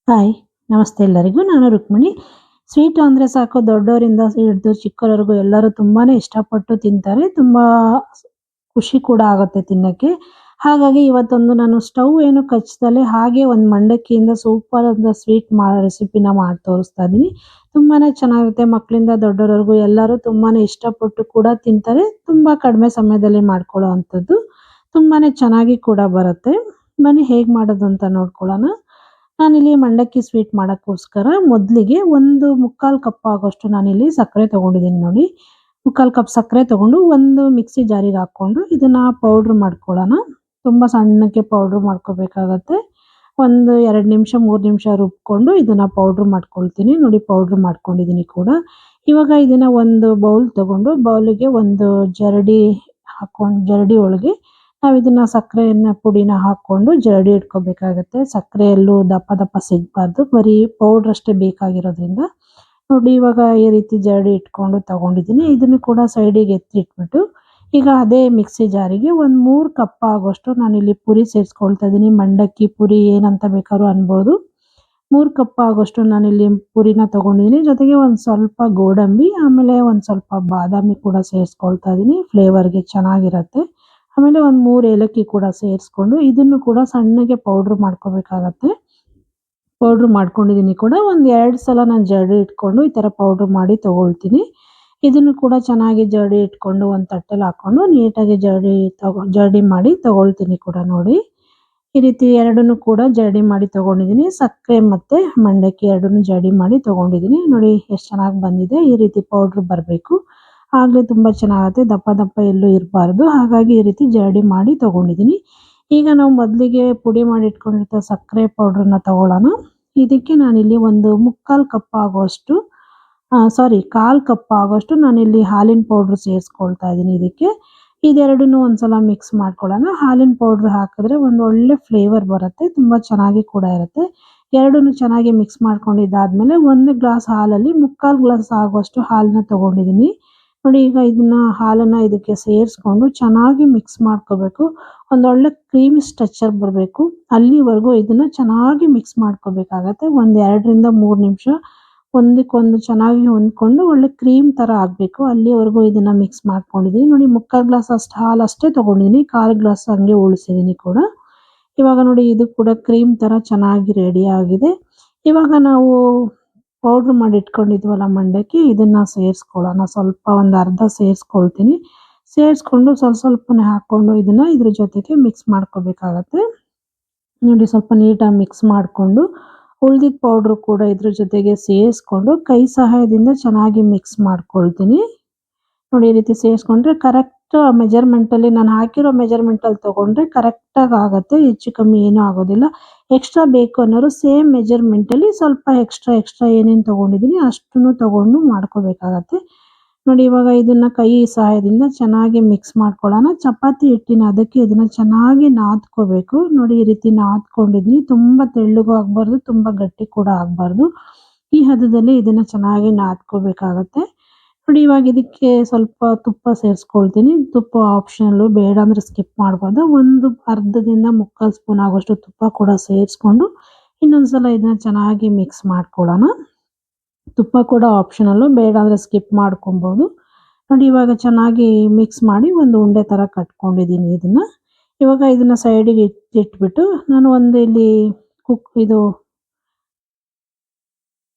Hi! ನಮಸ್ತೆ ಎಲ್ಲರಿಗೂ. ನಾನು ರುಕ್ಮಿಣಿ. ಸ್ವೀಟ್ ಅಂದ್ರೆ ಸಾಕು ದೊಡ್ಡವರಿಂದ ಹಿಡಿದು ಚಿಕ್ಕವರವರೆಗೂ ಎಲ್ಲರೂ ತುಂಬಾನೇ ಇಷ್ಟಪಟ್ಟು ತಿಂತಾರೆ. ತುಂಬಾ ಖುಷಿ ಕೂಡ ಆಗುತ್ತೆ ತಿನ್ನಕ್ಕೆ. ಹಾಗಾಗಿ ಇವತ್ತೊಂದು ನಾನು ಸ್ಟವ್ ಏನು ಕಚ್ದಲೆ ಹಾಗೆ ಒಂದು ಮಂಡಕ್ಕಿಯಿಂದ ಸೂಪರ್ ಆದ ಸ್ವೀಟ್ ರೆಸಿಪಿನ ಮಾಡಿ ತೋರಿಸ್ತಾ ಇದ್ದೀನಿ. ತುಂಬಾನೇ ಚೆನ್ನಾಗಿರುತ್ತೆ. ಮಕ್ಕಳಿಂದ ದೊಡ್ಡವರವರೆಗೂ ಎಲ್ಲರೂ ತುಂಬಾನೇ ಇಷ್ಟಪಟ್ಟು ಕೂಡ ತಿಂತಾರೆ. ತುಂಬಾ ಕಡಿಮೆ ಸಮಯದಲ್ಲಿ ಮಾಡ್ಕೊಳ್ಳೋ ಅಂಥದ್ದು. ತುಂಬಾನೇ ಚೆನ್ನಾಗಿ ಕೂಡ ಬರುತ್ತೆ. ಬನ್ನಿ ಹೇಗೆ ಮಾಡೋದು ಅಂತ ನೋಡ್ಕೊಳ್ಳೋಣ. ನಾನಿಲ್ಲಿ ಮಂಡಕ್ಕಿ ಸ್ವೀಟ್ ಮಾಡಕ್ಕೋಸ್ಕರ ಮೊದಲಿಗೆ ಒಂದು 3/4 ಕಪ್ ಆಗೋಷ್ಟು ನಾನಿಲ್ಲಿ ಸಕ್ಕರೆ ತಗೊಂಡಿದ್ದೀನಿ ನೋಡಿ. 3/4 ಕಪ್ ಸಕ್ಕರೆ ತಗೊಂಡು ಒಂದು ಮಿಕ್ಸಿ ಜಾರಿಗೆ ಹಾಕ್ಕೊಂಡು ಇದನ್ನ ಪೌಡರ್ ಮಾಡ್ಕೊಳ್ಳೋಣ. ತುಂಬಾ ಸಣ್ಣಕ್ಕೆ ಪೌಡರ್ ಮಾಡ್ಕೋಬೇಕಾಗತ್ತೆ. ಒಂದು 2 ನಿಮಿಷ 3 ನಿಮಿಷ ರುಬ್ಕೊಂಡು ಇದನ್ನ ಪೌಡರ್ ಮಾಡ್ಕೊಳ್ತೀನಿ. ನೋಡಿ ಪೌಡರ್ ಮಾಡ್ಕೊಂಡಿದ್ದೀನಿ ಕೂಡ. ಇವಾಗ ಇದನ್ನ ಒಂದು ಬೌಲ್ ತಗೊಂಡು ಬೌಲಿಗೆ ಒಂದು ಜರಡಿ ಜರಡಿ ಒಳಗೆ ನಾವಿದನ್ನ ಸಕ್ಕರೆಯನ್ನ ಪುಡಿನ ಹಾಕ್ಕೊಂಡು ಜರಡಿ ಇಟ್ಕೋಬೇಕಾಗತ್ತೆ. ಸಕ್ಕರೆ ಎಲ್ಲೂ ದಪ್ಪ ದಪ್ಪ ಸಿಗ್ಬಾರ್ದು. ಬರೀ ಪೌಡರ್ ಅಷ್ಟೇ ಬೇಕಾಗಿರೋದ್ರಿಂದ. ನೋಡಿ ಇವಾಗ ಈ ರೀತಿ ಜರಡಿ ಇಟ್ಕೊಂಡು ತಗೊಂಡಿದ್ದೀನಿ. ಇದನ್ನು ಕೂಡ ಸೈಡಿಗೆ ಎತ್ತಿಟ್ಬಿಟ್ಟು ಈಗ ಅದೇ ಮಿಕ್ಸಿ ಜಾರಿಗೆ ಒಂದು 3 ಕಪ್ ಆಗೋಷ್ಟು ನಾನಿಲ್ಲಿ ಪುರಿ ಸೇರಿಸ್ಕೊಳ್ತಾ ಇದ್ದೀನಿ. ಮಂಡಕ್ಕಿ ಪುರಿ ಏನಂತ ಬೇಕಾದ್ರೂ ಅನ್ಬೋದು. 3 ಕಪ್ ಆಗೋಷ್ಟು ನಾನಿಲ್ಲಿ ಪುರಿನ ತಗೊಂಡಿದ್ದೀನಿ. ಜೊತೆಗೆ ಒಂದು ಸ್ವಲ್ಪ ಗೋಡಂಬಿ ಆಮೇಲೆ ಒಂದು ಸ್ವಲ್ಪ ಬಾದಾಮಿ ಕೂಡ ಸೇರಿಸ್ಕೊಳ್ತಾ ಇದ್ದೀನಿ. ಫ್ಲೇವರ್‌ಗೆ ಚೆನ್ನಾಗಿರತ್ತೆ. ಆಮೇಲೆ ಒಂದು 3 ಏಲಕ್ಕಿ ಕೂಡ ಸೇರಿಸ್ಕೊಂಡು ಇದನ್ನು ಕೂಡ ಸಣ್ಣಗೆ ಪೌಡರ್ ಮಾಡ್ಕೋಬೇಕಾಗತ್ತೆ. ಪೌಡರ್ ಮಾಡ್ಕೊಂಡಿದ್ದೀನಿ ಕೂಡ. ಒಂದು 2 ಸಲ ನಾನು ಜರಡಿ ಇಟ್ಕೊಂಡು ಈ ಥರ ಪೌಡರ್ ಮಾಡಿ ತಗೊಳ್ತೀನಿ. ಇದನ್ನು ಕೂಡ ಚೆನ್ನಾಗಿ ಜರಡಿ ಇಟ್ಕೊಂಡು ಒಂದು ತಟ್ಟೆಲಿ ಹಾಕ್ಕೊಂಡು ನೀಟಾಗಿ ಜರಡಿ ಮಾಡಿ ತಗೊಳ್ತೀನಿ ಕೂಡ ನೋಡಿ. ಈ ರೀತಿ ಎರಡನ್ನೂ ಕೂಡ ಜರಡಿ ಮಾಡಿ ತಗೊಂಡಿದ್ದೀನಿ. ಸಕ್ಕರೆ ಮತ್ತೆ ಮಂಡಕ್ಕಿ ಎರಡನ್ನೂ ಜರಡಿ ಮಾಡಿ ತಗೊಂಡಿದ್ದೀನಿ. ನೋಡಿ ಎಷ್ಟು ಚೆನ್ನಾಗಿ ಬಂದಿದೆ. ಈ ರೀತಿ ಪೌಡರ್ ಬರಬೇಕು. ಆಗ್ಲೇ ತುಂಬಾ ಚೆನ್ನಾಗತ್ತೆ. ದಪ್ಪ ದಪ್ಪ ಎಲ್ಲೂ ಇರಬಾರ್ದು. ಹಾಗಾಗಿ ಈ ರೀತಿ ಜರಡಿ ಮಾಡಿ ತಗೊಂಡಿದ್ದೀನಿ. ಈಗ ನಾವು ಮೊದಲಿಗೆ ಪುಡಿ ಮಾಡಿ ಇಟ್ಕೊಂಡಿರೋ ಸಕ್ಕರೆ ಪೌಡರ್‌ನ ತಗೊಳ್ಳೋಣ. ಇದಕ್ಕೆ ನಾನಿಲ್ಲಿ ಒಂದು 3/4 ಕಪ್ ಆಗುವಷ್ಟು ಸಾರಿ 1/4 ಕಪ್ ಆಗುವಷ್ಟು ನಾನಿಲ್ಲಿ ಹಾಲಿನ ಪೌಡರ್ ಸೇರಿಸ್ಕೊಳ್ತಾ ಇದ್ದೀನಿ ಇದಕ್ಕೆ. ಇದೆರಡನ್ನೂ ಒಂದ್ಸಲ ಮಿಕ್ಸ್ ಮಾಡ್ಕೊಳ್ಳೋಣ. ಹಾಲಿನ ಪೌಡರ್ ಹಾಕಿದ್ರೆ ಒಂದು ಒಳ್ಳೆ ಫ್ಲೇವರ್ ಬರುತ್ತೆ. ತುಂಬಾ ಚೆನ್ನಾಗಿ ಕೂಡ ಇರುತ್ತೆ. ಎರಡನ್ನೂ ಚೆನ್ನಾಗಿ ಮಿಕ್ಸ್ ಮಾಡ್ಕೊಂಡಿದ್ದಾದ್ಮೇಲೆ 1 ಗ್ಲಾಸ್ ಹಾಲಲ್ಲಿ 3/4 ಗ್ಲಾಸ್ ಆಗುವಷ್ಟು ಹಾಲನ್ನ ತಗೊಂಡಿದ್ದೀನಿ. ನೋಡಿ ಈಗ ಹಾಲನ್ನ ಇದಕ್ಕೆ ಸೇರಿಸ್ಕೊಂಡು ಚೆನ್ನಾಗಿ ಮಿಕ್ಸ್ ಮಾಡ್ಕೋಬೇಕು. ಒಂದೊಳ್ಳೆ ಕ್ರೀಮಿ ಸ್ಟ್ರಕ್ಚರ್ ಬರಬೇಕು. ಅಲ್ಲಿವರೆಗೂ ಇದನ್ನ ಚೆನ್ನಾಗಿ ಮಿಕ್ಸ್ ಮಾಡ್ಕೋಬೇಕಾಗತ್ತೆ. ಒಂದು 2 ರಿಂದ 3 ನಿಮಿಷ ಒಂದಕ್ಕೊಂದು ಚೆನ್ನಾಗಿ ಹೊಂದ್ಕೊಂಡು ಒಳ್ಳೆ ಕ್ರೀಮ್ ಥರ ಆಗಬೇಕು. ಅಲ್ಲಿವರೆಗೂ ಇದನ್ನ ಮಿಕ್ಸ್ ಮಾಡ್ಕೊಂಡಿದ್ದೀನಿ. ನೋಡಿ 3/4 ಗ್ಲಾಸ್ ಅಷ್ಟು ಹಾಲು ಅಷ್ಟೇ ತಗೊಂಡಿದ್ದೀನಿ. 1/4 ಗ್ಲಾಸ್ ಹಂಗೆ ಉಳಿಸಿದ್ದೀನಿ ಕೂಡ. ಇವಾಗ ನೋಡಿ ಇದು ಕೂಡ ಕ್ರೀಮ್ ಥರ ಚೆನ್ನಾಗಿ ರೆಡಿ ಆಗಿದೆ. ಇವಾಗ ನಾವು ಪೌಡರ್ ಮಾಡಿ ಇಟ್ಕೊಂಡಿದ್ವಲ್ಲ ಮಂಡಕ್ಕಿ ಇದನ್ನ ಸೇರಿಸ್ಕೊಳ್ಳೋಣ. ಸ್ವಲ್ಪ ಒಂದು ಅರ್ಧ ಸೇರಿಸ್ಕೊಳ್ತೀನಿ. ಸೇರಿಸ್ಕೊಂಡು ಸ್ವಲ್ಪನೇ ಹಾಕ್ಕೊಂಡು ಇದನ್ನ ಇದ್ರ ಜೊತೆಗೆ ಮಿಕ್ಸ್ ಮಾಡ್ಕೋಬೇಕಾಗತ್ತೆ. ನೋಡಿ ಸ್ವಲ್ಪ ನೀಟಾಗಿ ಮಿಕ್ಸ್ ಮಾಡಿಕೊಂಡು ಉಳಿದಿದ್ದ ಪೌಡ್ರು ಕೂಡ ಇದ್ರ ಜೊತೆಗೆ ಸೇರಿಸ್ಕೊಂಡು ಕೈ ಸಹಾಯದಿಂದ ಚೆನ್ನಾಗಿ ಮಿಕ್ಸ್ ಮಾಡ್ಕೊಳ್ತೀನಿ. ನೋಡಿ ಈ ರೀತಿ ಸೇರಿಸ್ಕೊಂಡ್ರೆ ಕರೆಕ್ಟ್ ಮೆಜರ್ಮೆಂಟಲ್ಲಿ ನಾನು ಹಾಕಿರೋ ಮೆಜರ್ಮೆಂಟಲ್ಲಿ ತಗೊಂಡ್ರೆ ಕರೆಕ್ಟಾಗಿ ಆಗುತ್ತೆ. ಹೆಚ್ಚು ಕಮ್ಮಿ ಏನೂ ಆಗೋದಿಲ್ಲ. ಎಕ್ಸ್ಟ್ರಾ ಬೇಕು ಅನ್ನೋರು ಸೇಮ್ ಮೆಜರ್ಮೆಂಟಲ್ಲಿ ಸ್ವಲ್ಪ ಎಕ್ಸ್ಟ್ರಾ ಏನೇನು ತಗೊಂಡಿದ್ದೀನಿ ಅಷ್ಟನ್ನು ತಗೊಂಡು ಮಾಡ್ಕೋಬೇಕಾಗತ್ತೆ. ನೋಡಿ ಇವಾಗ ಇದನ್ನ ಕೈ ಸಹಾಯದಿಂದ ಚೆನ್ನಾಗಿ ಮಿಕ್ಸ್ ಮಾಡ್ಕೊಳ್ಳೋಣ. ಚಪಾತಿ ಹಿಟ್ಟಿನ ಅದಕ್ಕೆ ಇದನ್ನ ಚೆನ್ನಾಗಿ ನಾದ್ಕೋಬೇಕು. ನೋಡಿ ಈ ರೀತಿ ನಾದ್ಕೊಂಡಿದ್ದೀನಿ. ತುಂಬ ತೆಳ್ಳಗೂ ಆಗಬಾರ್ದು, ತುಂಬ ಗಟ್ಟಿ ಕೂಡ ಆಗಬಾರ್ದು. ಈ ಹದದಲ್ಲಿ ಇದನ್ನ ಚೆನ್ನಾಗಿ ನಾದ್ಕೋಬೇಕಾಗತ್ತೆ. ನೋಡಿ ಇವಾಗ ಇದಕ್ಕೆ ಸ್ವಲ್ಪ ತುಪ್ಪ ಸೇರಿಸ್ಕೊಳ್ತೀನಿ. ತುಪ್ಪ ಆಪ್ಷನಲ್ಲು, ಬೇಡ ಅಂದರೆ ಸ್ಕಿಪ್ ಮಾಡ್ಬೋದು. ಒಂದು ಅರ್ಧದಿಂದ 3/4 ಸ್ಪೂನ್ ಆಗೋಷ್ಟು ತುಪ್ಪ ಕೂಡ ಸೇರಿಸ್ಕೊಂಡು ಇನ್ನೊಂದ್ಸಲ ಇದನ್ನ ಚೆನ್ನಾಗಿ ಮಿಕ್ಸ್ ಮಾಡ್ಕೊಳ್ಳೋಣ. ತುಪ್ಪ ಕೂಡ ಆಪ್ಷನಲ್ಲು, ಬೇಡ ಅಂದರೆ ಸ್ಕಿಪ್ ಮಾಡ್ಕೊಬೋದು. ನೋಡಿ ಇವಾಗ ಚೆನ್ನಾಗಿ ಮಿಕ್ಸ್ ಮಾಡಿ ಒಂದು ಉಂಡೆ ಥರ ಕಟ್ಕೊಂಡಿದ್ದೀನಿ ಇದನ್ನ. ಇವಾಗ ಇದನ್ನ ಸೈಡಿಗೆ ಇಟ್ಬಿಟ್ಟು ನಾನು ಒಂದು ಇಲ್ಲಿ ಇದು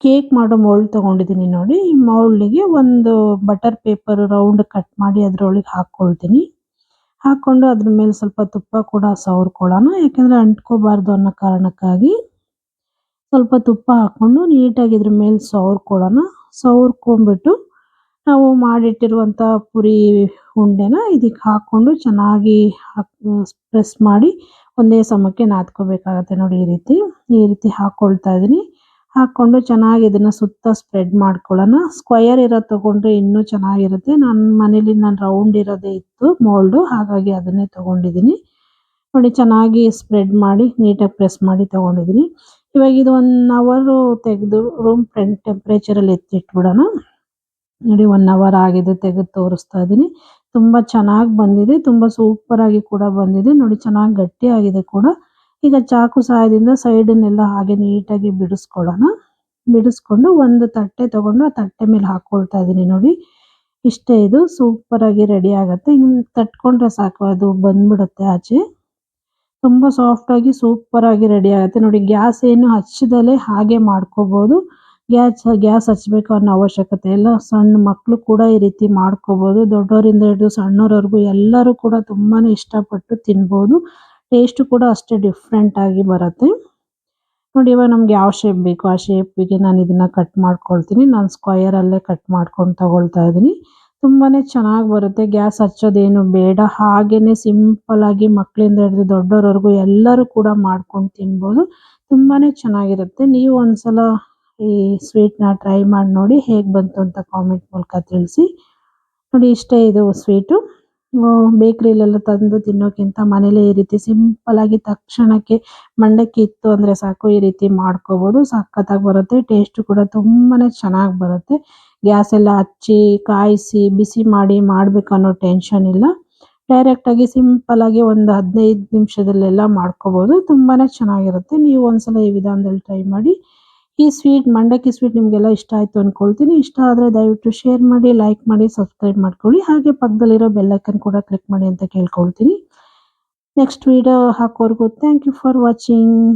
ಕೇಕ್ ಮಾಡೋ ಮೌಲ್ಡ್ ತಗೊಂಡಿದ್ದೀನಿ ನೋಡಿ. ಈ ಮೌಲ್ಡಿಗೆ ಒಂದು ಬಟರ್ ಪೇಪರ್ ರೌಂಡ್ ಕಟ್ ಮಾಡಿ ಅದರೊಳಗೆ ಹಾಕ್ಕೊಳ್ತೀನಿ. ಹಾಕ್ಕೊಂಡು ಅದ್ರ ಮೇಲೆ ಸ್ವಲ್ಪ ತುಪ್ಪ ಕೂಡ ಸವರ್ಕೊಳ್ಳೋಣ. ಯಾಕೆಂದರೆ ಅಂಟ್ಕೋಬಾರ್ದು ಅನ್ನೋ ಕಾರಣಕ್ಕಾಗಿ ಸ್ವಲ್ಪ ತುಪ್ಪ ಹಾಕ್ಕೊಂಡು ನೀಟಾಗಿ ಇದ್ರ ಮೇಲೆ ಸವರ್ಕೊಳ್ಳೋಣ. ಸವರ್ಕೊಂಡ್ಬಿಟ್ಟು ನಾವು ಮಾಡಿಟ್ಟಿರುವಂಥ ಪುರಿ ಉಂಡೆನ ಇದಕ್ಕೆ ಹಾಕ್ಕೊಂಡು ಚೆನ್ನಾಗಿ ಪ್ರೆಸ್ ಮಾಡಿ ಒಂದೇ ಸಮಕ್ಕೆ ನಾದ್ಕೋಬೇಕಾಗತ್ತೆ. ನೋಡಿ ಈ ರೀತಿ ಹಾಕ್ಕೊಳ್ತಾ ಇದ್ದೀನಿ. ಹಾಕ್ಕೊಂಡು ಚೆನ್ನಾಗಿ ಇದನ್ನ ಸುತ್ತ ಸ್ಪ್ರೆಡ್ ಮಾಡ್ಕೊಳ್ಳೋಣ. ಸ್ಕ್ವಯರ್ ಇರೋದು ತಗೊಂಡ್ರೆ ಇನ್ನೂ ಚೆನ್ನಾಗಿರುತ್ತೆ. ನನ್ನ ಮನೇಲಿ ರೌಂಡ್ ಇರೋದೇ ಇತ್ತು ಮೋಲ್ಡು, ಹಾಗಾಗಿ ಅದನ್ನೇ ತಗೊಂಡಿದ್ದೀನಿ. ನೋಡಿ ಚೆನ್ನಾಗಿ ಸ್ಪ್ರೆಡ್ ಮಾಡಿ ನೀಟಾಗಿ ಪ್ರೆಸ್ ಮಾಡಿ ತಗೊಂಡಿದ್ದೀನಿ. ಇವಾಗ ಇದು 1 ಅವರು ತೆಗೆದು ರೂಮ್ ಟೆಂಪ್ರೇಚರಲ್ಲಿ ಎತ್ತಿಟ್ಬಿಡೋಣ. ನೋಡಿ 1 ಅವರ್ ಆಗಿದೆ, ತೆಗೆದು ತೋರಿಸ್ತಾ ಇದ್ದೀನಿ. ತುಂಬ ಚೆನ್ನಾಗಿ ಬಂದಿದೆ. ತುಂಬ ಸೂಪರಾಗಿ ಕೂಡ ಬಂದಿದೆ. ನೋಡಿ ಚೆನ್ನಾಗಿ ಗಟ್ಟಿಯಾಗಿದೆ ಕೂಡ. ಈಗ ಚಾಕು ಸಹಾಯದಿಂದ ಸೈಡನ್ನೆಲ್ಲ ಹಾಗೆ ನೀಟಾಗಿ ಬಿಡಿಸ್ಕೊಳ್ಳೋಣ. ಬಿಡಿಸ್ಕೊಂಡು ಒಂದು ತಟ್ಟೆ ತಗೊಂಡು ಆ ತಟ್ಟೆ ಮೇಲೆ ಹಾಕೊಳ್ತಾ ಇದ್ದೀನಿ ನೋಡಿ. ಇಷ್ಟೇ, ಇದು ಸೂಪರ್ ಆಗಿ ರೆಡಿ ಆಗತ್ತೆ. ಹಿಂಗ್ ತಟ್ಕೊಂಡ್ರೆ ಸಾಕು, ಅದು ಬಂದ್ಬಿಡುತ್ತೆ ಆಚೆ. ತುಂಬಾ ಸಾಫ್ಟ್ ಆಗಿ ಸೂಪರ್ ಆಗಿ ರೆಡಿ ಆಗುತ್ತೆ ನೋಡಿ. ಗ್ಯಾಸ್ ಏನು ಹಚ್ಚದಲೇ ಹಾಗೆ ಮಾಡ್ಕೋಬಹುದು. ಗ್ಯಾಸ್ ಹಚ್ಬೇಕು ಅನ್ನೋ ಅವಶ್ಯಕತೆ ಇಲ್ಲ. ಸಣ್ಣ ಮಕ್ಕಳು ಕೂಡ ಈ ರೀತಿ ಮಾಡ್ಕೋಬಹುದು. ದೊಡ್ಡವರಿಂದ ಹಿಡಿದು ಸಣ್ಣವರವರೆಗೂ ಎಲ್ಲರೂ ಕೂಡ ತುಂಬಾನೇ ಇಷ್ಟಪಟ್ಟು ತಿನ್ಬಹುದು. ಟೇಸ್ಟ್ ಕೂಡ ಅಷ್ಟೇ ಡಿಫ್ರೆಂಟ್ ಆಗಿ ಬರುತ್ತೆ. ನೋಡಿ, ಇವಾಗ ನಮ್ಗೆ ಯಾವ ಶೇಪ್ ಬೇಕು ಆ ಶೇಪ್ಗೆ ನಾನು ಇದನ್ನ ಕಟ್ ಮಾಡ್ಕೊಳ್ತೀನಿ. ನಾನು ಸ್ಕ್ವಯರ್ ಅಲ್ಲೇ ಕಟ್ ಮಾಡ್ಕೊಂಡು ತಗೊಳ್ತಾ ಇದ್ದೀನಿ. ತುಂಬಾನೇ ಚೆನ್ನಾಗಿ ಬರುತ್ತೆ. ಗ್ಯಾಸ್ ಹಚ್ಚೋದೇನು ಬೇಡ. ಹಾಗೇನೆ ಸಿಂಪಲ್ ಆಗಿ ಮಕ್ಕಳಿಂದ ಹಿಡಿದು ದೊಡ್ಡವರವರೆಗೂ ಎಲ್ಲರೂ ಕೂಡ ಮಾಡ್ಕೊಂಡು ತಿನ್ಬೋದು. ತುಂಬಾನೇ ಚೆನ್ನಾಗಿರುತ್ತೆ. ನೀವು ಒಂದ್ಸಲ ಈ ಸ್ವೀಟ್‌ನ ಟ್ರೈ ಮಾಡಿ ನೋಡಿ. ಹೇಗ್ ಬಂತು ಅಂತ ಕಾಮೆಂಟ್ ಮೂಲಕ ತಿಳಿಸಿ. ನೋಡಿ, ಇಷ್ಟೇ ಇದು ಸ್ವೀಟು. ಬೇಕರಿಲೆಲ್ಲ ತಂದು ತಿನ್ನೋಕ್ಕಿಂತ ಮನೇಲೇ ಈ ರೀತಿ ಸಿಂಪಲ್ ಆಗಿ ತಕ್ಷಣಕ್ಕೆ ಮಂಡಕ್ಕಿ ಇತ್ತು ಅಂದ್ರೆ ಸಾಕು, ಈ ರೀತಿ ಮಾಡ್ಕೋಬಹುದು. ಸಖತ್ತಾಗಿ ಬರುತ್ತೆ. ಟೇಸ್ಟ್ ಕೂಡ ತುಂಬಾನೇ ಚೆನ್ನಾಗಿ ಬರುತ್ತೆ. ಗ್ಯಾಸ್ ಎಲ್ಲ ಹಚ್ಚಿ, ಕಾಯಿಸಿ, ಬಿಸಿ ಮಾಡಿ ಮಾಡ್ಬೇಕು ಅನ್ನೋ ಟೆನ್ಷನ್ ಇಲ್ಲ. ಡೈರೆಕ್ಟ್ ಆಗಿ ಸಿಂಪಲ್ ಆಗಿ ಒಂದು 15 ನಿಮಿಷದಲ್ಲೆಲ್ಲ ಮಾಡ್ಕೋಬಹುದು. ತುಂಬಾನೇ ಚೆನ್ನಾಗಿರುತ್ತೆ. ನೀವು ಒಂದ್ಸಲ ಈ ವಿಧಾನದಲ್ಲಿ ಟ್ರೈ ಮಾಡಿ. ಈ ಸ್ವೀಟ್, ಮಂಡಕ್ಕಿ ಸ್ವೀಟ್ ನಿಮ್ಗೆಲ್ಲ ಇಷ್ಟ ಆಯ್ತು ಅನ್ಕೊಳ್ತೀನಿ. ಇಷ್ಟ ಆದ್ರೆ ದಯವಿಟ್ಟು ಶೇರ್ ಮಾಡಿ, ಲೈಕ್ ಮಾಡಿ, ಸಬ್ಸ್ಕ್ರೈಬ್ ಮಾಡ್ಕೊಳ್ಳಿ. ಹಾಗೆ ಪಕ್ಕದಲ್ಲಿರೋ ಬೆಲ್ ಐಕಾನ್ ಕೂಡ ಕ್ಲಿಕ್ ಮಾಡಿ ಅಂತ ಕೇಳ್ಕೊಳ್ತೀನಿ. ನೆಕ್ಸ್ಟ್ ವಿಡಿಯೋ ಹಾಕೋವರೆಗೂ ಥ್ಯಾಂಕ್ ಯು ಫಾರ್ ವಾಚಿಂಗ್.